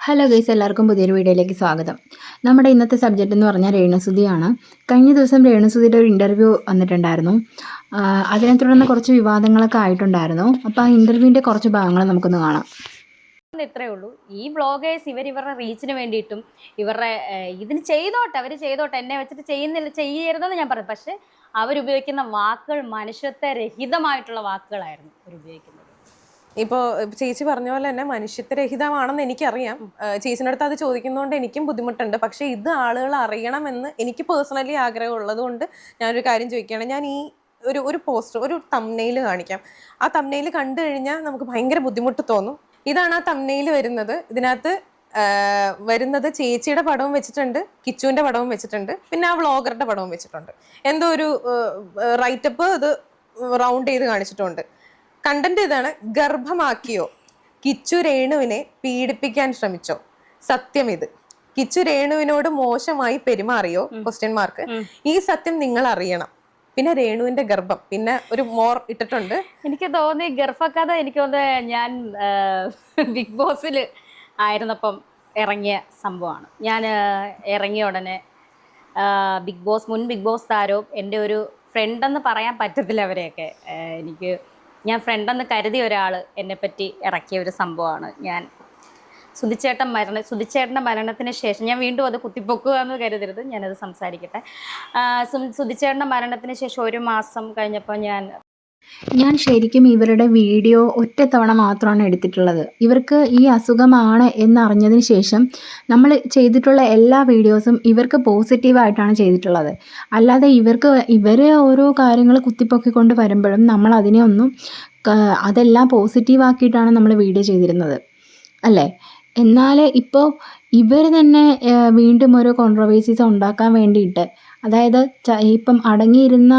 Hello guys, എല്ലാവർക്കും പുതിയൊരു വീഡിയോയിലേക്ക് സ്വാഗതം. നമ്മുടെ ഇന്നത്തെ സബ്ജക്റ്റ് എന്ന് പറഞ്ഞാൽ രേണുസുതിയാണ്. കഴിഞ്ഞ ദിവസം രേണുസുതിയുടെ ഒരു ഇൻ്റർവ്യൂ വന്നിട്ടുണ്ടായിരുന്നു. അതിനെ തുടർന്ന് കുറച്ച് വിവാദങ്ങളൊക്കെ ആയിട്ടുണ്ടായിരുന്നു. അപ്പോൾ ആ ഇൻ്റർവ്യൂവിൻ്റെ കുറച്ച് ഭാഗങ്ങൾ നമുക്കൊന്ന് കാണാം. ഇത്രയേ ഉള്ളൂ. ഈ ബ്ലോഗേഴ്സ് ഇവരുടെ റീച്ചിന് വേണ്ടിയിട്ടും ഇവരുടെ ഇതിന് ചെയ്തോട്ടെ, അവർ ചെയ്തോട്ടെ, എന്നെ വെച്ചിട്ട് ചെയ്യരുതെന്ന് ഞാൻ പറയും. പക്ഷെ അവരുപയോഗിക്കുന്ന വാക്കുകൾ മനുഷ്യത്വരഹിതമായിട്ടുള്ള വാക്കുകളായിരുന്നു അവരുപയോഗിക്കുന്നത്. ഇപ്പോൾ ചേച്ചി പറഞ്ഞ പോലെ തന്നെ മനുഷ്യത്വരഹിതമാണെന്ന് എനിക്കറിയാം. ചേച്ചിൻ്റെ അടുത്ത് അത് ചോദിക്കുന്നതുകൊണ്ട് എനിക്കും ബുദ്ധിമുട്ടുണ്ട്. പക്ഷേ ഇത് ആളുകൾ അറിയണമെന്ന് എനിക്ക് പേഴ്സണലി ആഗ്രഹമുള്ളത് കൊണ്ട് ഞാനൊരു കാര്യം ചോദിക്കുകയാണ്. ഞാൻ ഈ ഒരു പോസ്റ്റർ, ഒരു തംബ്നെയിൽ കാണിക്കാം. ആ തംബ്നെയിൽ കണ്ടു കഴിഞ്ഞാൽ നമുക്ക് ഭയങ്കര ബുദ്ധിമുട്ട് തോന്നും. ഇതാണ് ആ തംബ്നെയിൽ വരുന്നത്. ഇതിനകത്ത് വരുന്നത് ചേച്ചിയുടെ പടവും വെച്ചിട്ടുണ്ട്, കിച്ചുവിൻ്റെ പടവും വെച്ചിട്ടുണ്ട്, പിന്നെ ആ വ്ളോഗറുടെ പടവും വെച്ചിട്ടുണ്ട്. എന്തോ ഒരു റൈറ്റപ്പ് ഇത് റൗണ്ട് ചെയ്ത് കാണിച്ചിട്ടുണ്ട്. കണ്ടന്റ് ഇതാണ്: ഗർഭമാക്കിയോ? കിച്ചു രേണുവിനെ പീഡിപ്പിക്കാൻ ശ്രമിച്ചോ? സത്യം ഇത്. കിച്ചു രേണുവിനോട് മോശമായി പെരുമാറിയോ? Question mark. ഈ സത്യം നിങ്ങൾ അറിയണം. പിന്നെ രേണുവിന്റെ ഗർഭം, പിന്നെ ഒരു മോർ ഇട്ടിട്ടുണ്ട്. എനിക്ക് തോന്നി ഗർഭക്കഥ, എനിക്ക് തോന്നുന്നത് ഞാൻ ബിഗ് ബോസിൽ ആയിരുന്നപ്പം ഇറങ്ങിയ സംഭവമാണ്. ഞാൻ ഇറങ്ങിയ ഉടനെ മുൻ ബിഗ് ബോസ് താരവും എൻ്റെ ഒരു ഫ്രണ്ടെന്ന് പറയാൻ പറ്റത്തില്ല അവരെയൊക്കെ. ഞാൻ ഫ്രണ്ടെന്ന് കരുതിയ ഒരാൾ എന്നെപ്പറ്റി ഇറക്കിയ ഒരു സംഭവമാണ്. സുധിച്ചേട്ടൻ്റെ മരണത്തിന് ശേഷം, ഞാൻ വീണ്ടും അത് കുത്തിപ്പൊക്കുക എന്ന് കരുതരുത്, ഞാനത് സംസാരിക്കട്ടെ. സുധിച്ചേട്ടൻ്റെ മരണത്തിന് ശേഷം 1 മാസം കഴിഞ്ഞപ്പോൾ ഞാൻ ശരിക്കും ഇവരുടെ വീഡിയോ ഒറ്റത്തവണ മാത്രമാണ് എടുത്തിട്ടുള്ളത്. ഇവർക്ക് ഈ അസുഖമാണ് എന്നറിഞ്ഞതിന് ശേഷം നമ്മൾ ചെയ്തിട്ടുള്ള എല്ലാ വീഡിയോസും ഇവർക്ക് പോസിറ്റീവായിട്ടാണ് ചെയ്തിട്ടുള്ളത്. അല്ലാതെ ഇവർ ഓരോ കാര്യങ്ങൾ കുത്തിപ്പൊക്കിക്കൊണ്ട് വരുമ്പോഴും നമ്മൾ അതിനെ അതെല്ലാം പോസിറ്റീവാക്കിയിട്ടാണ് നമ്മൾ വീഡിയോ ചെയ്തിരുന്നത്, അല്ലേ? എന്നാൽ ഇപ്പോൾ ഇവർ തന്നെ വീണ്ടും ഓരോ കോൺട്രവേഴ്സീസ് ഉണ്ടാക്കാൻ വേണ്ടിയിട്ട്, അതായത് ഇപ്പം അടങ്ങിയിരുന്ന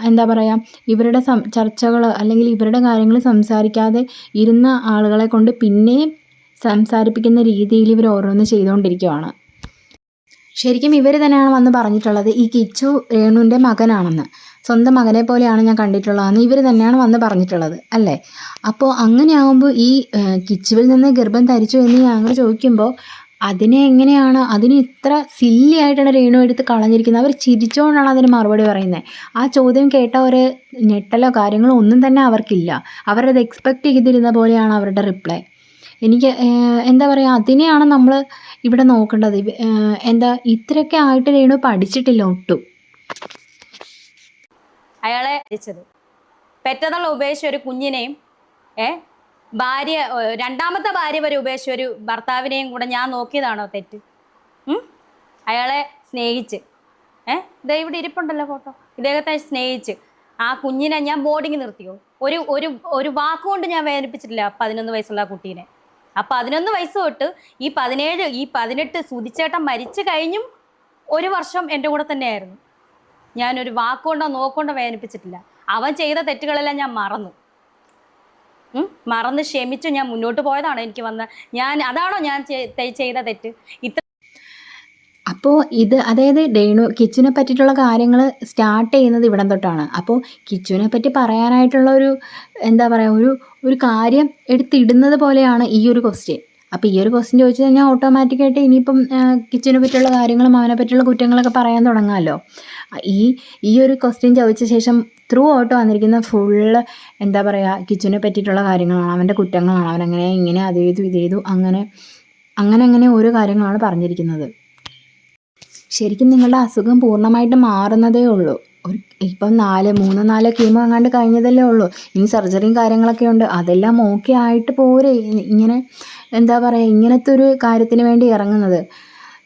എന്താ പറയുക, ഇവരുടെ ചർച്ചകൾ അല്ലെങ്കിൽ ഇവരുടെ കാര്യങ്ങൾ സംസാരിക്കാതെ ഇരുന്ന ആളുകളെ കൊണ്ട് പിന്നെയും സംസാരിപ്പിക്കുന്ന രീതിയിൽ ഇവർ ഓരോന്ന് ചെയ്തുകൊണ്ടിരിക്കുകയാണ്. ശരിക്കും ഇവർ തന്നെയാണ് വന്ന് പറഞ്ഞിട്ടുള്ളത് ഈ കിച്ചു രേണുവിൻ്റെ മകനാണെന്ന്. സ്വന്തം മകനെ പോലെയാണ് ഞാൻ കണ്ടിട്ടുള്ളതെന്ന് ഇവർ തന്നെയാണ് വന്ന് പറഞ്ഞിട്ടുള്ളത്, അല്ലേ? അപ്പോൾ അങ്ങനെയാകുമ്പോൾ ഈ കിച്ചുവിൽ നിന്ന് ഗർഭം ധരിച്ചു എന്ന് ഞങ്ങൾ ചോദിക്കുമ്പോൾ അതിന് ഇത്ര സില്ലി ആയിട്ടാണ് രേണു എടുത്ത് കളഞ്ഞിരിക്കുന്നത്. അവർ ചിരിച്ചുകൊണ്ടാണ് അതിന് മറുപടി പറയുന്നത്. ആ ചോദ്യം കേട്ട ഒരു ഞെട്ടലോ കാര്യങ്ങളോ ഒന്നും തന്നെ അവർക്കില്ല. അവരത് എക്സ്പെക്റ്റ് ചെയ്തിരുന്ന പോലെയാണ് അവരുടെ റിപ്ലൈ. എനിക്ക് എന്താ പറയുക, അതിനെയാണ് നമ്മൾ ഇവിടെ നോക്കേണ്ടത്. ഇത്രയൊക്കെ ആയിട്ട് രേണു പഠിച്ചിട്ടില്ല ഒട്ടും. അയാളെ പെറ്റതള്ള ഉപേക്ഷിച്ച ഒരു കുഞ്ഞിനെയും രണ്ടാമത്തെ ഭാര്യ വരെ ഉപേക്ഷിച്ച ഒരു ഭർത്താവിനെയും കൂടെ ഞാൻ നോക്കിയതാണോ തെറ്റ്? അയാളെ സ്നേഹിച്ച് ഇവിടെ ഇരിപ്പുണ്ടല്ലോ ഫോട്ടോ, ഇദ്ദേഹത്തെ സ്നേഹിച്ച് ആ കുഞ്ഞിനെ ഞാൻ ബോർഡിങ് നിർത്തിയോ? ഒരു വാക്കുകൊണ്ട് ഞാൻ വേദനിപ്പിച്ചിട്ടില്ല 11 വയസ്സുള്ള ആ കുട്ടീനെ. ആ 11 വയസ്സ് തൊട്ട് ഈ 17 ഈ 18 സുധിച്ചേട്ടൻ മരിച്ചു കഴിഞ്ഞും 1 വർഷം എൻ്റെ കൂടെ തന്നെയായിരുന്നു. ഞാനൊരു വാക്കുകൊണ്ടോ നോക്കൊണ്ടോ വേദനിപ്പിച്ചിട്ടില്ല. അവൻ ചെയ്ത തെറ്റുകളെല്ലാം ഞാൻ മറന്ന് ക്ഷമിച്ചു ഞാൻ മുന്നോട്ട് പോയതാണ്. അതാണോ ഞാൻ ചെയ്ത തെറ്റ്? അപ്പോൾ അതായത് കിച്ചുവിനെ പറ്റിയിട്ടുള്ള കാര്യങ്ങൾ സ്റ്റാർട്ട് ചെയ്യുന്നത് ഇവിടം തൊട്ടാണ്. അപ്പോൾ കിച്ചുവിനെ പറ്റി പറയാനായിട്ടുള്ള എന്താ പറയുക, ഒരു കാര്യം എടുത്തിടുന്നത് പോലെയാണ് ഈ ഒരു ക്വസ്റ്റ്യൻ. അപ്പോൾ ഈ ഒരു ക്വസ്റ്റ്യൻ ചോദിച്ചു കഴിഞ്ഞാൽ ഓട്ടോമാറ്റിക്കായിട്ട് ഇനിയിപ്പം കിച്ചുവിനെ പറ്റിയുള്ള കാര്യങ്ങളും അവനെ പറ്റിയുള്ള കുറ്റങ്ങളൊക്കെ പറയാൻ തുടങ്ങാമല്ലോ. ഈ ഒരു ക്വസ്റ്റ്യൻ ചോദിച്ച ശേഷം ത്രൂ ഔട്ട് വന്നിരിക്കുന്ന ഫുള്ള് എന്താ പറയുക, കിച്ചുവിനെ പറ്റിയിട്ടുള്ള കാര്യങ്ങളാണ്, അവൻ്റെ കുറ്റങ്ങളാണ്, അവനങ്ങനെ ഇങ്ങനെ അത് ചെയ്തു ഇത് ചെയ്തു അങ്ങനെ ഓരോ കാര്യങ്ങളാണ് പറഞ്ഞിരിക്കുന്നത്. ശരിക്കും നിങ്ങളുടെ അസുഖം പൂർണ്ണമായിട്ട് മാറുന്നതേ ഉള്ളൂ. ഇപ്പം 3-4 കീമോ എങ്ങാണ്ട് കഴിഞ്ഞതല്ലേ ഉള്ളൂ. ഇനി സർജറിയും കാര്യങ്ങളൊക്കെ ഉണ്ട്. അതെല്ലാം ഓക്കെ ആയിട്ട് പോരെ ഇങ്ങനെ എന്താ പറയുക, ഇങ്ങനത്തെ ഒരു കാര്യത്തിന് വേണ്ടി ഇറങ്ങുന്നത്.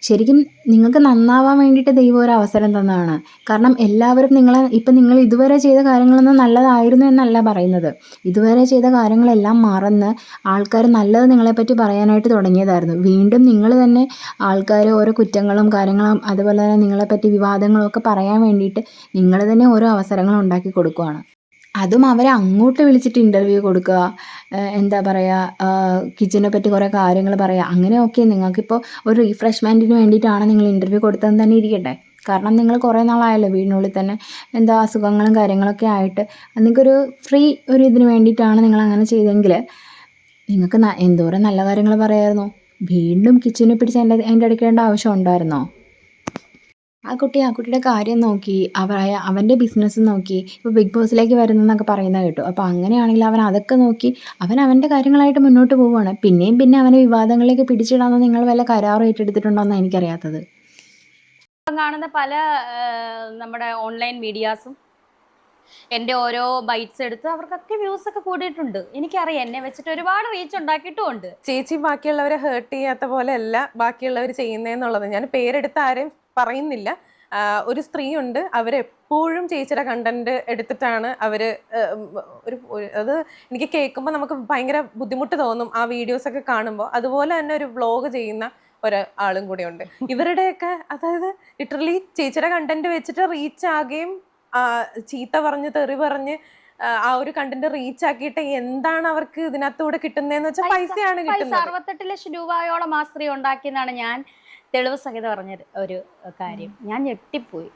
ശരിക്കും നിങ്ങൾക്ക് നന്നാവാൻ വേണ്ടിയിട്ട് ദൈവം ഒരു അവസരം തന്നതാണ്. കാരണം എല്ലാവരും നിങ്ങൾ ഇതുവരെ ചെയ്ത കാര്യങ്ങളൊന്നും നല്ലതായിരുന്നു എന്നല്ല പറയുന്നത്. ഇതുവരെ ചെയ്ത കാര്യങ്ങളെല്ലാം മറന്ന് ആൾക്കാർ നല്ലത് നിങ്ങളെപ്പറ്റി പറയാനായിട്ട് തുടങ്ങിയതായിരുന്നു. വീണ്ടും നിങ്ങൾ തന്നെ ആൾക്കാർ ഓരോ കുറ്റങ്ങളും കാര്യങ്ങളും അതുപോലെ തന്നെ നിങ്ങളെപ്പറ്റി വിവാദങ്ങളും ഒക്കെ പറയാൻ വേണ്ടിയിട്ട് നിങ്ങൾ തന്നെ ഓരോ അവസരങ്ങൾ ഉണ്ടാക്കി കൊടുക്കുകയാണ്. അതും അവരെ അങ്ങോട്ട് വിളിച്ചിട്ട് ഇൻ്റർവ്യൂ കൊടുക്കുക, എന്താ പറയുക, കിച്ചനെ പറ്റി കുറേ കാര്യങ്ങൾ പറയുക. അങ്ങനെയൊക്കെ നിങ്ങൾക്കിപ്പോൾ ഒരു റീഫ്രഷ്മെൻറ്റിന് വേണ്ടിയിട്ടാണ് നിങ്ങൾ ഇൻ്റർവ്യൂ കൊടുത്തതെന്ന് തന്നെ ഇരിക്കട്ടെ. കാരണം നിങ്ങൾ കുറേ നാളായല്ലോ വീടിനുള്ളിൽ തന്നെ അസുഖങ്ങളും കാര്യങ്ങളൊക്കെ ആയിട്ട്. നിങ്ങൾക്കൊരു ഫ്രീ ഇതിന് വേണ്ടിയിട്ടാണ് നിങ്ങൾ അങ്ങനെ ചെയ്തെങ്കിൽ നിങ്ങൾക്ക് എന്തോരം നല്ല കാര്യങ്ങൾ പറയാമായിരുന്നു. വീണ്ടും കിച്ചുവിനെ പിടിച്ച് അതിൻ്റെ അടുക്കേണ്ട ആവശ്യം ഉണ്ടായിരുന്നോ? ആ കുട്ടിയുടെ കാര്യം നോക്കി, അവൻ്റെ ബിസിനസ് നോക്കി, ഇപ്പോൾ ബിഗ് ബോസിലേക്ക് വരുന്നെന്നൊക്കെ പറയുന്നത് കേട്ടു. അപ്പോൾ അങ്ങനെയാണെങ്കിൽ അവൻ അതൊക്കെ നോക്കി അവൻ്റെ കാര്യങ്ങളായിട്ട് മുന്നോട്ട് പോവുകയാണ്. പിന്നെയും പിന്നെ അവനെ വിവാദങ്ങളിലേക്ക് പിടിച്ചിടാമെന്ന് നിങ്ങൾ വല്ല കരാറും ഏറ്റെടുത്തിട്ടുണ്ടോയെന്നാണ് എനിക്കറിയാത്തത്. ഇപ്പം കാണുന്ന പല നമ്മുടെ ഓൺലൈൻ മീഡിയാസും എൻ്റെ ഓരോ ബൈറ്റ്സ് എടുത്ത് അവർക്കൊക്കെ വ്യൂസ് ഒക്കെ കൂടിയിട്ടുണ്ട്. എനിക്കറിയാം, എന്നെ വെച്ചിട്ട് ഒരുപാട് റീച്ച് ഉണ്ടാക്കിയിട്ടുമുണ്ട്. ചേച്ചി ബാക്കിയുള്ളവരെ ഹേർട്ട് ചെയ്യാത്ത പോലെ അല്ല ബാക്കിയുള്ളവർ ചെയ്യുന്നതെന്നുള്ളത്. ഞാൻ പേരെടുത്ത് ആരെയും പറയുന്നില്ല. ഒരു സ്ത്രീ ഉണ്ട്, അവരെപ്പോഴും ചേച്ചിയുടെ കണ്ടന്റ് എടുത്തിട്ടാണ് അവർ അത് എനിക്ക് കേൾക്കുമ്പോൾ നമുക്ക് ഭയങ്കര ബുദ്ധിമുട്ട് തോന്നും ആ വീഡിയോസ് ഒക്കെ കാണുമ്പോൾ. അതുപോലെ തന്നെ ഒരു വ്ളോഗ് ചെയ്യുന്ന ഒരാളും കൂടെ ഉണ്ട്. ഇവരുടെയൊക്കെ അതായത് ലിറ്ററലി ചേച്ചിയുടെ കണ്ടന്റ് വെച്ചിട്ട് റീച്ച് ആകുകയും ചീത്ത പറഞ്ഞ് തെറി പറഞ്ഞ് ആ ഒരു കണ്ടന്റ് റീച്ച് ആക്കിയിട്ട് എന്താണ് അവർക്ക് ഇതിനകത്തൂടെ കിട്ടുന്നതെന്ന് വെച്ചാൽ പൈസയാണ് കിട്ടുന്നത്. 68 ലക്ഷം രൂപയോളം ആ സ്ത്രീ ഉണ്ടാക്കിയെന്നാണ് ഞാൻ തെളിവ് സഹിതം പറഞ്ഞ ഒരു കാര്യം. ഞാൻ ഞെട്ടിപ്പോയി.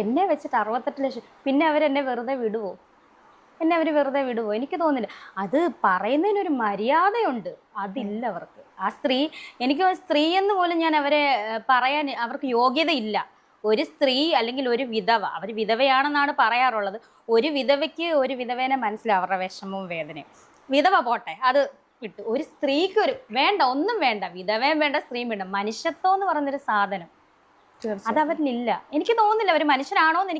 എന്നെ വെച്ചിട്ട് 68 ലക്ഷം. പിന്നെ അവരെന്നെ വെറുതെ വിടുവോ? അവർ വെറുതെ വിടുവോ? എനിക്ക് തോന്നുന്നില്ല. അത് പറയുന്നതിനൊരു മര്യാദയുണ്ട്, അതില്ല അവർക്ക്. ആ സ്ത്രീ, എനിക്ക് സ്ത്രീ എന്ന് പോലും ഞാൻ അവരെ പറയാൻ അവർക്ക് യോഗ്യതയില്ല. ഒരു സ്ത്രീ അല്ലെങ്കിൽ ഒരു വിധവ, അവർ വിധവയാണെന്നാണ് പറയാറുള്ളത്. ഒരു വിധവയ്ക്ക് ഒരു വിധവേനെ മനസ്സിലാവും, അവരുടെ വിഷമവും വേദനയും. വിധവ പോട്ടെ, അത് വിട്ടു. ഒരു സ്ത്രീക്ക് വേണ്ട, ഒന്നും വേണ്ട, വിധവയും വേണ്ട, സ്ത്രീയും വേണ്ട. മനുഷ്യത്വം എന്ന് പറയുന്നൊരു സാധനം അതവരിലില്ല. എനിക്ക് തോന്നുന്നില്ല അവർ മനുഷ്യരാണോന്ന്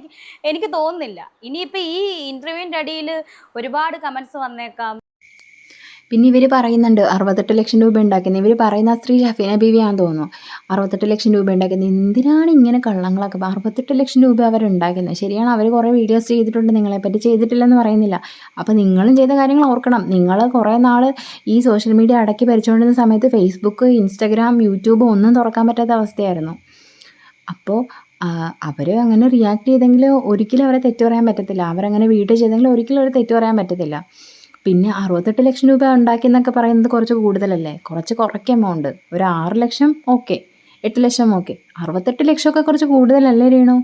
എനിക്ക് തോന്നുന്നില്ല. ഇനിയിപ്പോൾ ഈ ഇന്റർവ്യൂവിൻ്റെ അടിയിൽ ഒരുപാട് കമന്റ്സ് വന്നേക്കാം. പിന്നെ ഇവർ പറയുന്നുണ്ട് 68 ലക്ഷം രൂപ ഉണ്ടാക്കുന്നത്. ഇവർ പറയുന്ന സ്ത്രീ ഷഫീന ബീവിയാണെന്ന് തോന്നുന്നു. 68 ലക്ഷം രൂപ ഉണ്ടാക്കുന്നത്. എന്തിനാണ് ഇങ്ങനെ കള്ളങ്ങളൊക്കെ? 68 ലക്ഷം രൂപ അവരുണ്ടാക്കുന്നത്. ശരിയാണ്, അവർ കുറേ വീഡിയോസ് ചെയ്തിട്ടുണ്ട്, നിങ്ങളെപ്പറ്റി ചെയ്തിട്ടില്ലെന്ന് പറയുന്നില്ല. അപ്പോൾ നിങ്ങളും ചെയ്ത കാര്യങ്ങൾ ഓർക്കണം. നിങ്ങൾ കുറേ നാൾ ഈ സോഷ്യൽ മീഡിയ അടക്കി ഭരിച്ചുകൊണ്ടിരുന്ന സമയത്ത് ഫേസ്ബുക്ക്, ഇൻസ്റ്റഗ്രാം, യൂട്യൂബ് ഒന്നും തുറക്കാൻ പറ്റാത്ത അവസ്ഥയായിരുന്നു. അപ്പോൾ അവർ അങ്ങനെ റിയാക്ട് ചെയ്തെങ്കിൽ ഒരിക്കലും അവരെ തെറ്റു പറയാൻ പറ്റത്തില്ല. അവരങ്ങനെ വീഡിയോ ചെയ്തെങ്കിൽ ഒരിക്കലും അവർ തെറ്റു പറയാൻ പറ്റത്തില്ല. പിന്നെ 68 ലക്ഷം രൂപ ഉണ്ടാക്കിയെന്നൊക്കെ പറയുന്നത് കുറച്ച് കൂടുതലല്ലേ? കുറയ്ക്ക് എമൗണ്ട്. ഒരു 6 ലക്ഷം ഓക്കെ, 8 ലക്ഷം ഓക്കെ, 68 ലക്ഷമൊക്കെ കുറച്ച് കൂടുതലല്ലേ രേണു?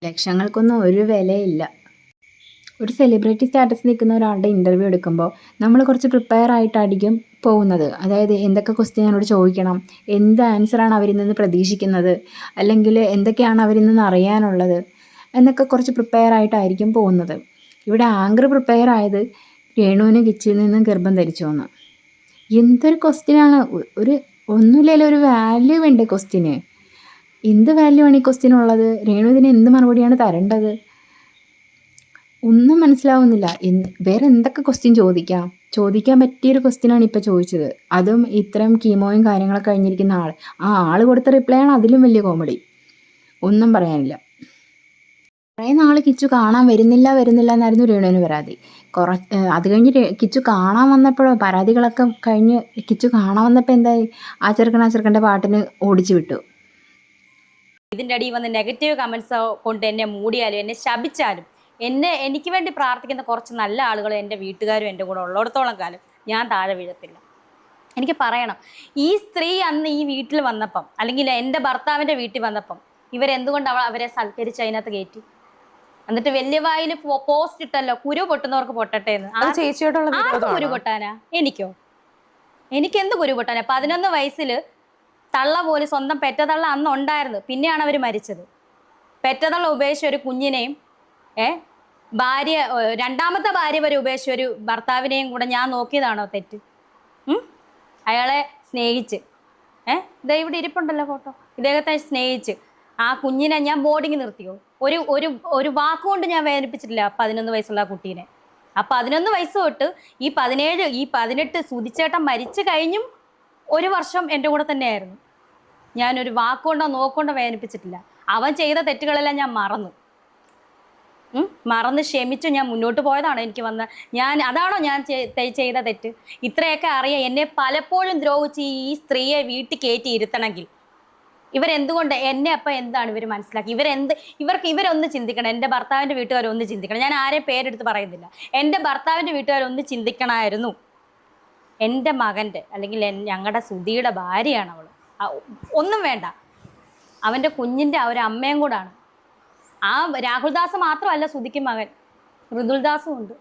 ലക്ഷങ്ങൾക്കൊന്നും ഒരു വിലയില്ല. ഒരു സെലിബ്രിറ്റി സ്റ്റാറ്റസ് നിൽക്കുന്ന ഒരാളുടെ ഇൻ്റർവ്യൂ എടുക്കുമ്പോൾ നമ്മൾ കുറച്ച് പ്രിപ്പയർ ആയിട്ടായിരിക്കും പോകുന്നത്. അതായത് എന്തൊക്കെ ക്വസ്റ്റ്യൻ എന്നോട് ചോദിക്കണം, എന്ത് ആൻസറാണ് അവരിൽ നിന്ന് പ്രതീക്ഷിക്കുന്നത്, അല്ലെങ്കിൽ എന്തൊക്കെയാണ് അവരിൽ നിന്ന് അറിയാനുള്ളത് എന്നൊക്കെ കുറച്ച് പ്രിപ്പയർ ആയിട്ടായിരിക്കും പോകുന്നത്. ഇവിടെ ആങ്കർ പ്രിപ്പയർ ആയത് രേണുവിന് കിച്ചുവിൽ നിന്നും ഗർഭം ധരിച്ചു വന്നു. എന്തൊരു ക്വസ്റ്റ്യനാണ്! ഒന്നുമില്ലല്ലോ, ഒരു വാല്യൂ വേണ്ടേ ക്വസ്റ്റ്യന്? എന്ത് വാല്യൂ ആണ് ഈ ക്വസ്റ്റ്യനുള്ളത്? രേണു ഇതിന് എന്ത് മറുപടിയാണ് തരേണ്ടത്? ഒന്നും മനസ്സിലാവുന്നില്ല. വേറെ എന്തൊക്കെ ക്വസ്റ്റ്യൻ ചോദിക്കാൻ പറ്റിയൊരു ക്വസ്റ്റ്യനാണ് ഇപ്പോൾ ചോദിച്ചത്. അതും ഇത്തരം കീമോയും കാര്യങ്ങളൊക്കെ കഴിഞ്ഞിരിക്കുന്ന ആൾ കൊടുത്ത റിപ്ലൈ ആണ് അതിലും വലിയ കോമഡി. ഒന്നും പറയാനില്ല. കുറേ നാൾ കിച്ചു കാണാൻ വരുന്നില്ല എന്നായിരുന്നു രേണുവിന് പരാതി. അത് കഴിഞ്ഞ് കിച്ചു കാണാൻ വന്നപ്പോഴോ, പരാതികളൊക്കെ കഴിഞ്ഞ് കിച്ചു കാണാൻ വന്നപ്പോൾ എന്തായി? ആ ചെറുക്കൻ്റെ പാട്ടിന് ഓടിച്ചു വിട്ടു. ഇതിൻ്റെ അടിയിൽ വന്ന് നെഗറ്റീവ് കമൻസ് കൊണ്ട് എന്നെ മൂടിയാലും എന്നെ ശപിച്ചാലും എനിക്ക് വേണ്ടി പ്രാർത്ഥിക്കുന്ന കുറച്ച് നല്ല ആളുകൾ എൻ്റെ വീട്ടുകാരും എൻ്റെ കൂടെ ഉള്ളിടത്തോളം കാലം ഞാൻ താഴെ വീഴത്തില്ല. എനിക്ക് പറയണം, ഈ സ്ത്രീ അന്ന് ഈ വീട്ടിൽ വന്നപ്പം, അല്ലെങ്കിൽ എൻ്റെ ഭർത്താവിൻ്റെ വീട്ടിൽ വന്നപ്പം ഇവരെന്തുകൊണ്ട് അവരെ സൽക്കരിച്ച് അതിനകത്ത് കയറ്റി? എന്നിട്ട് വലിയ വായിൽ പോസ്റ്റ് ഇട്ടല്ലോ, കുരു പൊട്ടുന്നവർക്ക് പൊട്ടട്ടെ എന്ന്. കുരു പൊട്ടാനാ? എനിക്കെന്ത് കുരു പൊട്ടാനാ? 11 വയസ്സിൽ തള്ള പോലും, സ്വന്തം പെറ്റതള്ള അന്ന് ഉണ്ടായിരുന്നു, പിന്നെയാണ് അവർ മരിച്ചത്. പെറ്റതള്ള ഉപേക്ഷിച്ച ഒരു കുഞ്ഞിനെയും രണ്ടാമത്തെ ഭാര്യ വരെ ഉപേക്ഷിച്ച ഒരു ഭർത്താവിനെയും കൂടെ ഞാൻ നോക്കിയതാണോ തെറ്റ്? അയാളെ സ്നേഹിച്ച് ഇവിടെ ഇരിപ്പുണ്ടല്ലോ ഫോട്ടോ, ഇദ്ദേഹത്തെ സ്നേഹിച്ച് ആ കുഞ്ഞിനെ ഞാൻ ബോർഡിങ് നിർത്തിയോ? ഒരു വാക്കുകൊണ്ട് ഞാൻ വേദനിപ്പിച്ചിട്ടില്ല 11 വയസ്സുള്ള കുട്ടീനെ. ആ 11 വയസ്സ് തൊട്ട് ഈ 18 സുധിച്ചേട്ടൻ മരിച്ചു കഴിഞ്ഞും 1 വർഷം എൻ്റെ കൂടെ തന്നെയായിരുന്നു. ഞാനൊരു വാക്കുകൊണ്ടോ നോക്കൊണ്ടോ വേദനിപ്പിച്ചിട്ടില്ല. അവൻ ചെയ്ത തെറ്റുകളെല്ലാം ഞാൻ മറന്ന് ക്ഷമിച്ചു ഞാൻ മുന്നോട്ട് പോയതാണ്. അതാണോ ഞാൻ ചെയ്ത തെറ്റ്? ഇത്രയൊക്കെ അറിയാം. എന്നെ പലപ്പോഴും ദ്രോഹിച്ച് ഈ സ്ത്രീയെ വീട്ടിൽ കയറ്റി ഇരുത്തണമെങ്കിൽ ഇവരെന്തുകൊണ്ട് എന്നെ അപ്പം എന്താണ് ഇവർ മനസ്സിലാക്കി? ഇവരൊന്ന് ചിന്തിക്കണം. എൻ്റെ ഭർത്താവിൻ്റെ വീട്ടുകാരൊന്ന് ചിന്തിക്കണം. ഞാൻ ആരെയും പേരെടുത്ത് പറയുന്നില്ല. എൻ്റെ ഭർത്താവിൻ്റെ വീട്ടുകാരൊന്ന് ചിന്തിക്കണമായിരുന്നു. എൻ്റെ മകൻ്റെ അല്ലെങ്കിൽ ഞങ്ങളുടെ സുധിയുടെ ഭാര്യയാണ് അവൾ. ഒന്നും വേണ്ട, അവൻ്റെ കുഞ്ഞിൻ്റെ ഒരു അമ്മയും കൂടാണ്. ആ രാഹുൽദാസ് മാത്രമല്ല സുധിക്ക് മകൻ, മൃദുൽദാസും ഉണ്ട്.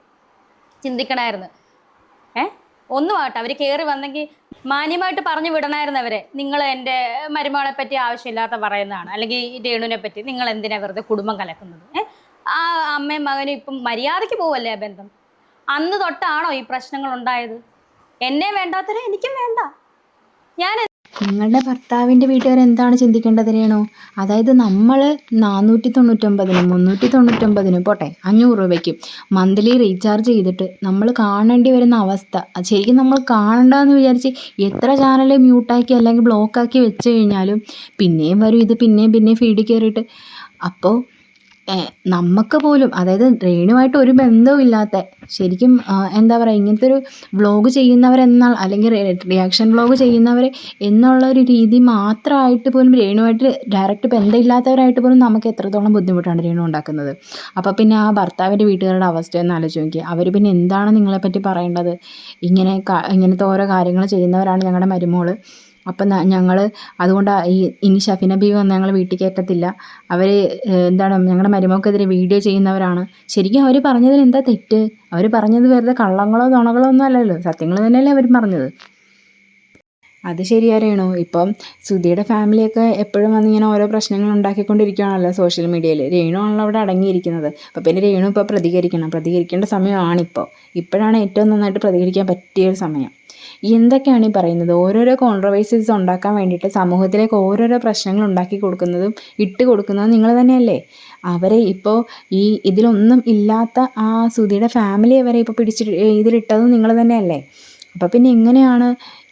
ചിന്തിക്കണമായിരുന്നു. ഒന്നും ആകട്ടെ, അവർ കയറി വന്നെങ്കിൽ മാന്യമായിട്ട് പറഞ്ഞു വിടണമായിരുന്നു അവരെ. നിങ്ങൾ എൻ്റെ മരുമകളെ പറ്റി ആവശ്യമില്ലാത്ത പറയുന്നതാണ്, അല്ലെങ്കിൽ ഈ രേണുവിനെ പറ്റി നിങ്ങൾ എന്തിനാ വെറുതെ കുടുംബം കലക്കുന്നത്? ആ അമ്മയും മകനും ഇപ്പം മര്യാദയ്ക്ക് പോവല്ലേ ആ ബന്ധം? അന്ന് തൊട്ടാണോ ഈ പ്രശ്നങ്ങൾ ഉണ്ടായത്? എന്നെ വേണ്ടാത്തവരെ എനിക്കും വേണ്ട. ഞാൻ നിങ്ങളുടെ ഭർത്താവിൻ്റെ വീട്ടുകാർ എന്താണ് ചിന്തിക്കേണ്ടത് രേണു? അതായത് നമ്മൾ 499-നും 399-നും പോട്ടെ 500 രൂപയ്ക്കും മന്ത്ലി റീചാർജ് ചെയ്തിട്ട് നമ്മൾ കാണേണ്ടി വരുന്ന അവസ്ഥ, അത് ശരിക്കും നമ്മൾ കാണണ്ടെന്ന് വിചാരിച്ച് എത്ര ചാനൽ മ്യൂട്ടാക്കി അല്ലെങ്കിൽ ബ്ലോക്കാക്കി വെച്ച് കഴിഞ്ഞാലും പിന്നെയും വരും ഇത്, പിന്നെയും ഫീഡിൽ കയറിയിട്ട്. അപ്പോൾ നമുക്ക് പോലും, അതായത് രേണുവായിട്ട് ഒരു ബന്ധവും ഇല്ലാത്ത, ശരിക്കും എന്താ പറയുക, ഇങ്ങനത്തെ ഒരു വ്ളോഗ് ചെയ്യുന്നവരെന്നാൽ അല്ലെങ്കിൽ റിയാക്ഷൻ വ്ളോഗ് ചെയ്യുന്നവർ എന്നുള്ള ഒരു രീതി മാത്രമായിട്ട് പോലും രേണുവായിട്ട് ഡയറക്റ്റ് ബന്ധമില്ലാത്തവരായിട്ട് പോലും നമുക്ക് എത്രത്തോളം ബുദ്ധിമുട്ടാണ് രേണു ഉണ്ടാക്കുന്നത്. അപ്പോൾ പിന്നെ ആ ഭർത്താവിൻ്റെ വീട്ടുകാരുടെ അവസ്ഥയൊന്ന് ആലോചിച്ച് നോക്കി. അവർ പിന്നെ എന്താണ് നിങ്ങളെപ്പറ്റി പറയേണ്ടത്? ഇങ്ങനത്തെ ഓരോ കാര്യങ്ങൾ ചെയ്യുന്നവരാണ് ഞങ്ങളുടെ മരുമോള്. അപ്പം ഞങ്ങൾ അതുകൊണ്ട് ഇനി ഷഫീന ബീവി വന്ന് ഞങ്ങൾ വീട്ടിൽ കയറ്റത്തില്ല. അവർ എന്താണ് ഞങ്ങളുടെ മരുമകൾക്കെതിരെ വീഡിയോ ചെയ്യുന്നവരാണ്. ശരിക്കും അവർ പറഞ്ഞതിൽ എന്താ തെറ്റ്? അവർ പറഞ്ഞത് വെറുതെ കള്ളങ്ങളോ നുണകളോ ഒന്നും അല്ലല്ലോ, സത്യങ്ങൾ തന്നെയല്ലേ അവർ പറഞ്ഞത്. അത് ശരിയാണോ? ഇപ്പം സുധിയുടെ ഫാമിലിയൊക്കെ എപ്പോഴും വന്നിങ്ങനെ ഓരോ പ്രശ്നങ്ങൾ ഉണ്ടാക്കിക്കൊണ്ടിരിക്കുകയാണല്ലോ സോഷ്യൽ മീഡിയയിൽ. രേണു ആണല്ലോ അവിടെ അടങ്ങിയിരിക്കുന്നത്. അപ്പോൾ പിന്നെ രേണു ഇപ്പോൾ പ്രതികരിക്കേണ്ട സമയമാണിപ്പോൾ. ഇപ്പോഴാണ് ഏറ്റവും നന്നായിട്ട് പ്രതികരിക്കാൻ പറ്റിയൊരു സമയം. എന്തൊക്കെയാണ് ഈ പറയുന്നത്? ഓരോരോ കോൺട്രവേഴ്സീസ് ഉണ്ടാക്കാൻ വേണ്ടിയിട്ട് സമൂഹത്തിലേക്ക് ഓരോരോ പ്രശ്നങ്ങൾ ഉണ്ടാക്കി കൊടുക്കുന്നതും ഇട്ട് കൊടുക്കുന്നതും നിങ്ങൾ തന്നെയല്ലേ? അവരെ ഇപ്പോൾ ഇതിലൊന്നും ഇല്ലാത്ത ആ സുധിയുടെ ഫാമിലിയെ വരെ ഇപ്പോൾ ഇതിലിട്ടതും നിങ്ങൾ തന്നെയല്ലേ? അപ്പോൾ പിന്നെ എങ്ങനെയാണ്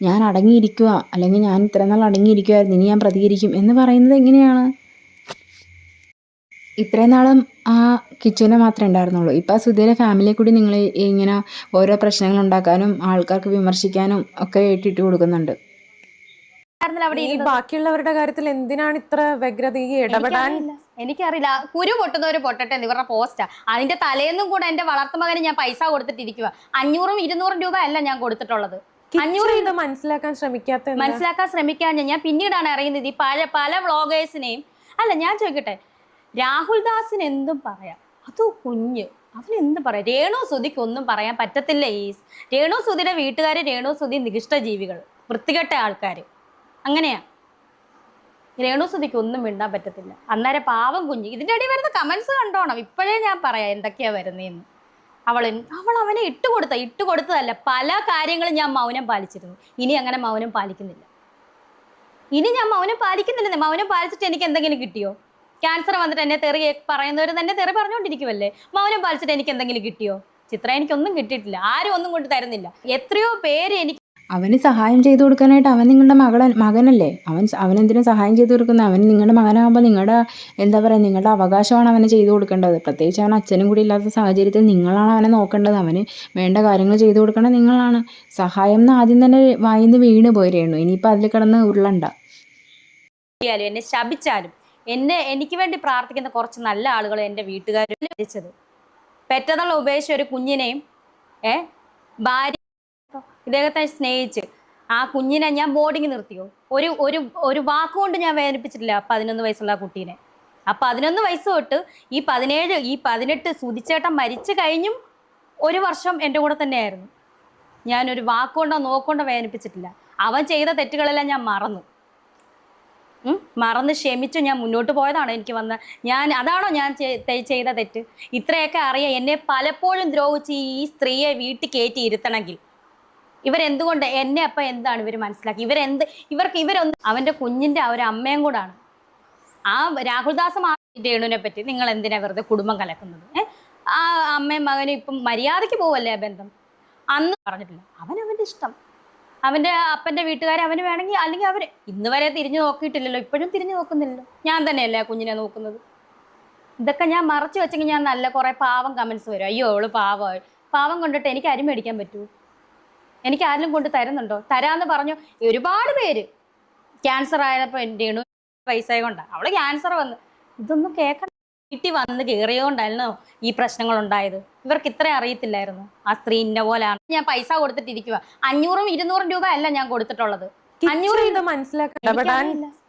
ഞാൻ അടങ്ങിയിരിക്കുക, അല്ലെങ്കിൽ ഞാൻ ഇത്ര നാൾ അടങ്ങിയിരിക്കുമായിരുന്നു, ഇനി ഞാൻ പ്രതികരിക്കും എന്ന് പറയുന്നത് എങ്ങനെയാണ്? ഇത്രയും നാളും ആ കിച്ചുവിനെ മാത്രമേ ഉണ്ടായിരുന്നുള്ളൂ. ഇപ്പോൾ ആ സുധീരെ ഫാമിലിയെ കൂടി നിങ്ങൾ ഇങ്ങനെ ഓരോ പ്രശ്നങ്ങൾ ഉണ്ടാക്കാനും ആൾക്കാർക്ക് വിമർശിക്കാനും ഒക്കെ ഇട്ടിട്ട് കൊടുക്കുന്നുണ്ട്. അവിടെ ഈ ബാക്കിയുള്ളവരുടെ കാര്യത്തിൽ എന്തിനാണ് ഇത്ര വ്യഗ്രത, ഈ ഇടപെടാൻ? എനിക്കറിയില്ല. കുരു പൊട്ടുന്നവര് പൊട്ടട്ടെ എന്ന് ഇവരുടെ പോസ്റ്റാ. അതിന്റെ തലേന്നും കൂടെ എന്റെ വളർത്തുമകന് ഞാൻ പൈസ കൊടുത്തിട്ടിരിക്കുക. 500-200 രൂപ അല്ല ഞാൻ കൊടുത്തിട്ടുള്ളത്. 500 മനസ്സിലാക്കാൻ ശ്രമിക്കാൻ ഞാൻ പിന്നീടാണ് അറിയുന്നത് ഈ പല വ്ളോഗേഴ്സിനെയും. അല്ല, ഞാൻ ചോദിക്കട്ടെ, രാഹുൽ ദാസിന് എന്തും പറയാം, അത് കുഞ്ഞ്, അവനെന്തും പറയാം. രേണു സുധിക്ക് ഒന്നും പറയാൻ പറ്റത്തില്ല. രേണു സുധിയുടെ വീട്ടുകാർ, രേണു സുധി നികൃഷ്ട ജീവികൾ, വൃത്തികെട്ട ആൾക്കാർ, അങ്ങനെയാ. രേണു സുധിക്ക് ഒന്നും മിണ്ടാൻ പറ്റത്തില്ല. അന്നേരം പാവം കുഞ്ഞ്. ഇതിൻ്റെ ഇടയിൽ വരുന്ന കമൻസ് കണ്ടോണം. ഇപ്പോഴേ ഞാൻ പറയാം എന്തൊക്കെയാ വരുന്നതെന്ന്. അവൾ അവനെ ഇട്ടുകൊടുത്തതല്ല, പല കാര്യങ്ങളും ഞാൻ മൗനം പാലിച്ചിരുന്നു. ഇനി അങ്ങനെ മൗനം പാലിക്കുന്നില്ല. മൗനം പാലിച്ചിട്ട് എനിക്ക് എന്തെങ്കിലും കിട്ടിയോ? ക്യാൻസർ വന്നിട്ട് എന്നെ തെറി പറയുന്നവർ തന്നെ തെറി പറഞ്ഞുകൊണ്ടിരിക്കുമല്ലേ. മൗനം പാലിച്ചിട്ട് എനിക്ക് എന്തെങ്കിലും കിട്ടിയോ? ചിത്ര, എനിക്കൊന്നും കിട്ടിയിട്ടില്ല. ആരും ഒന്നും കൊണ്ട് തരുന്നില്ല. എത്രയോ പേര് എനിക്ക് അവന് സഹായം ചെയ്തു കൊടുക്കാനായിട്ട്, അവൻ നിങ്ങളുടെ മകനല്ലേ? അവനെന്തിനും സഹായം ചെയ്തു കൊടുക്കുന്നത്? അവൻ നിങ്ങളുടെ മകനാകുമ്പോൾ നിങ്ങളുടെ എന്താ പറയുക, നിങ്ങളുടെ അവകാശമാണ് അവന് ചെയ്തു കൊടുക്കേണ്ടത്. പ്രത്യേകിച്ച് അവൻ അച്ഛനും കൂടി ഇല്ലാത്ത സാഹചര്യത്തിൽ നിങ്ങളാണ് അവനെ നോക്കേണ്ടത്. അവന് വേണ്ട കാര്യങ്ങൾ ചെയ്തു കൊടുക്കേണ്ടത് നിങ്ങളാണ്. സഹായം എന്ന് ആദ്യം തന്നെ വായിന്ന് വീണ് പോയി രേണു. ഇനിയിപ്പോൾ അതിൽ കിടന്ന് ഉരുളണ്ട. എന്നെ ശപിച്ചാലും എനിക്ക് വേണ്ടി പ്രാർത്ഥിക്കുന്ന കുറച്ച് നല്ല ആളുകൾ എൻ്റെ വീട്ടുകാർ മരിച്ചത്. പെറ്റതള്ള ഉപേക്ഷിച്ച ഒരു കുഞ്ഞിനെയും ഭാര്യ ഇദ്ദേഹത്തെ സ്നേഹിച്ച് ആ കുഞ്ഞിനെ ഞാൻ ബോർഡിങ് നിർത്തിയോ? ഒരു വാക്കുകൊണ്ട് ഞാൻ വേദനിപ്പിച്ചിട്ടില്ല 11 വയസ്സുള്ള ആ കുട്ടീനെ. ആ 11 വയസ്സ് തൊട്ട് ഈ 18 സുധിച്ചേട്ടൻ മരിച്ചു കഴിഞ്ഞും 1 വർഷം എൻ്റെ കൂടെ തന്നെയായിരുന്നു. ഞാനൊരു വാക്കുകൊണ്ടോ നോക്കൊണ്ടോ വേദനിപ്പിച്ചിട്ടില്ല. അവൻ ചെയ്ത തെറ്റുകളെല്ലാം ഞാൻ മറന്ന് ക്ഷമിച്ചു ഞാൻ മുന്നോട്ട് പോയതാണ്. അതാണോ ഞാൻ ചെയ്ത തെറ്റ്? ഇത്രയൊക്കെ അറിയാം. എന്നെ പലപ്പോഴും ദ്രോഹിച്ച് ഈ സ്ത്രീയെ വീട്ടിൽ കയറ്റി ഇരുത്തണമെങ്കിൽ ഇവരെന്തുകൊണ്ട് എന്നെ അപ്പം എന്താണ് ഇവർ മനസ്സിലാക്കി? ഇവരൊന്നും അവൻ്റെ കുഞ്ഞിൻ്റെ ഒരു അമ്മയും കൂടാണ്. ആ രാഹുൽദാസ് രേണുവിനെ പറ്റി നിങ്ങൾ എന്തിനാ വെറുതെ കുടുംബം കലക്കുന്നത്? ആ അമ്മയും മകനും ഇപ്പം മര്യാദയ്ക്ക് പോവല്ലേ ആ ബന്ധം? അന്ന് പറഞ്ഞിട്ടില്ല. അവൻ്റെ ഇഷ്ടം, അവൻ്റെ അപ്പൻ്റെ വീട്ടുകാരെ അവന് വേണമെങ്കിൽ, അല്ലെങ്കിൽ അവർ ഇന്ന് വരെ തിരിഞ്ഞു നോക്കിയിട്ടില്ലല്ലോ, ഇപ്പോഴും തിരിഞ്ഞു നോക്കുന്നില്ലല്ലോ. ഞാൻ തന്നെയല്ലേ ആ കുഞ്ഞിനെ നോക്കുന്നത്. ഇതൊക്കെ ഞാൻ മറച്ചു വെച്ചെങ്കിൽ ഞാൻ നല്ല കുറേ പാവം കമൻസ് വരും. അയ്യോ അവള് പാവം കൊണ്ടിട്ട് എനിക്ക് അരി മേടിക്കാൻ പറ്റൂ? എനിക്ക് ആരെങ്കിലും കൊണ്ട് തരുന്നുണ്ടോ? തരാമെന്ന് പറഞ്ഞു ഒരുപാട് പേര്. ക്യാൻസർ ആയപ്പോൾ രേണു പൈസ കൊണ്ടാണ് അവള് ക്യാൻസർ വന്ന്. ഇതൊന്നും കേൾക്കണം. വീട്ടിൽ വന്ന് കയറിയോണ്ടായിരുന്നു ഈ പ്രശ്നങ്ങൾ ഉണ്ടായത്. ഇവർക്ക് ഇത്ര അറിയത്തില്ലായിരുന്നു ആ സ്ത്രീ ഇന്ന പോലെയാണ്. ഞാൻ പൈസ കൊടുത്തിട്ടിരിക്കുക. 500-200 രൂപ അല്ല ഞാൻ കൊടുത്തിട്ടുള്ളത്. 500 ഇത് മനസ്സിലാക്കാൻ ഇടപെടാൻ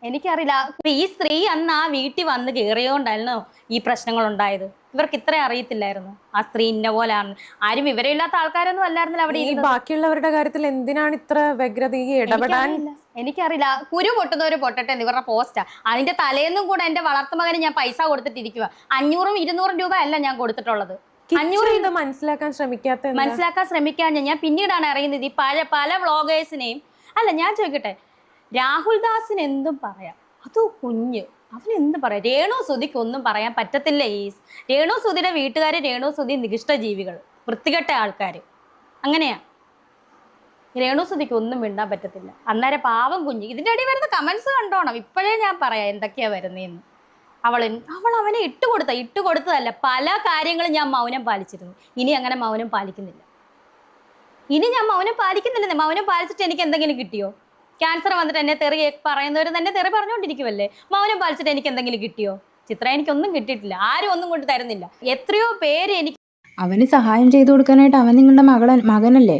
എനിക്കറിയില്ല ഈ സ്ത്രീ അന്ന് ആ വീട്ടിൽ വന്ന് കയറിയോണ്ടായിരുന്നു ഈ പ്രശ്നങ്ങൾ ഉണ്ടായത്. ഇവർക്ക് ഇത്ര അറിയത്തില്ലായിരുന്നു ആ സ്ത്രീ ഇന്ന പോലാണ്. ആരും വിവരമില്ലാത്ത ആൾക്കാരൊന്നും അല്ലായിരുന്നല്ലോ അവിടെ ഈ ഇരുന്നത്. ബാക്കിയുള്ളവരുടെ കാര്യത്തിൽ എന്തിനാണ് ഇത്ര വ്യഗ്രത ഈ ഇടപെടാൻ? എനിക്കറിയില്ല. കുരു പൊട്ടുന്നവര് പൊട്ടട്ടെ എന്ന് ഇവരുടെ പോസ്റ്റാ. അതിന്റെ തലേന്നും കൂടെ എന്റെ വളർത്തുമകന് ഞാൻ പൈസ കൊടുത്തിട്ടിരിക്കുക. 500-200 രൂപ അല്ല ഞാൻ കൊടുത്തിട്ടുള്ളത്. 500 ഇത് മനസ്സിലാക്കാൻ ശ്രമിക്കാത്ത മനസ്സിലാക്കാൻ ശ്രമിക്കാൻ ഞാൻ പിന്നീടാണ് അറിയുന്നത് ഈ പല വ്ളോഗേഴ്സിനെയും. അല്ല ഞാൻ ചോദിക്കട്ടെ, രാഹുൽ ദാസിന് എന്തും പറയാം, അത് കുഞ്ഞ്, അവന് എന്തും പറയാം. രേണു സുധിക്ക് ഒന്നും പറയാൻ പറ്റത്തില്ല. ഈ രേണു സുധിയുടെ വീട്ടുകാർ, രേണു സുധി നികൃഷ്ട ജീവികൾ, വൃത്തികെട്ട ആൾക്കാർ, അങ്ങനെയാ. രേണു സുധിക്ക് ഒന്നും മിണ്ടാൻ പറ്റത്തില്ല. അന്നേരം പാവം കുഞ്ഞ്. ഇതിൻ്റെ ഇടയിൽ വരുന്ന കമൻസ് കണ്ടോണം. ഇപ്പോഴേ ഞാൻ പറയാം എന്തൊക്കെയാ വരുന്നതെന്ന്. അവൾ അവനെ ഇട്ടുകൊടുത്തതല്ല, പല കാര്യങ്ങളും ഞാൻ മൗനം പാലിച്ചിരുന്നു. ഇനി അങ്ങനെ മൗനം പാലിക്കുന്നില്ല. മൗനം പാലിച്ചിട്ട് എനിക്ക് എന്തെങ്കിലും കിട്ടിയോ? ക്യാൻസർ വന്നിട്ട് എന്നെ തെറി പറയുന്നവർ തന്നെ തെറി പറഞ്ഞുകൊണ്ടിരിക്കുമല്ലേ. മൗനം പാലിച്ചിട്ട് എനിക്ക് എന്തെങ്കിലും കിട്ടിയോ? ചിത്ര, എനിക്കൊന്നും കിട്ടിയിട്ടില്ല. ആരും ഒന്നും കൊണ്ട് തരുന്നില്ല. എത്രയോ പേര് എനിക്ക് അവന് സഹായം ചെയ്തു കൊടുക്കാനായിട്ട് അവൻ നിങ്ങളുടെ മകനല്ലേ.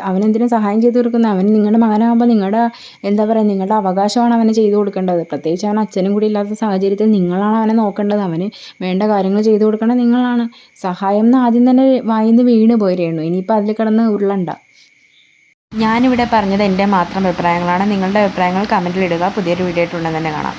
അവനെന്തിനും സഹായം ചെയ്തു കൊടുക്കുന്നത്? അവൻ നിങ്ങളുടെ മകനാകുമ്പോൾ നിങ്ങളുടെ എന്താ പറയുക, നിങ്ങളുടെ അവകാശമാണ് അവന് ചെയ്തു കൊടുക്കേണ്ടത്. പ്രത്യേകിച്ച് അവൻ അച്ഛനും കൂടി ഇല്ലാത്ത സാഹചര്യത്തിൽ നിങ്ങളാണ് അവനെ നോക്കേണ്ടത്. അവന് വേണ്ട കാര്യങ്ങൾ ചെയ്തു കൊടുക്കേണ്ടത് നിങ്ങളാണ്. സഹായം എന്ന് ആദ്യം തന്നെ വായിന്ന് വീണ് പോയി രേണു. ഇനിയിപ്പോൾ അതിൽ കിടന്ന് ഉരുളണ്ട. ഞാനിവിടെ പറഞ്ഞത് എൻ്റെ മാത്രം അഭിപ്രായങ്ങളാണ്. നിങ്ങളുടെ അഭിപ്രായങ്ങൾ കമൻറ്റിൽ ഇടുക. പുതിയൊരു വീഡിയോ ആയിട്ടുണ്ടെന്ന് തന്നെ കാണാം.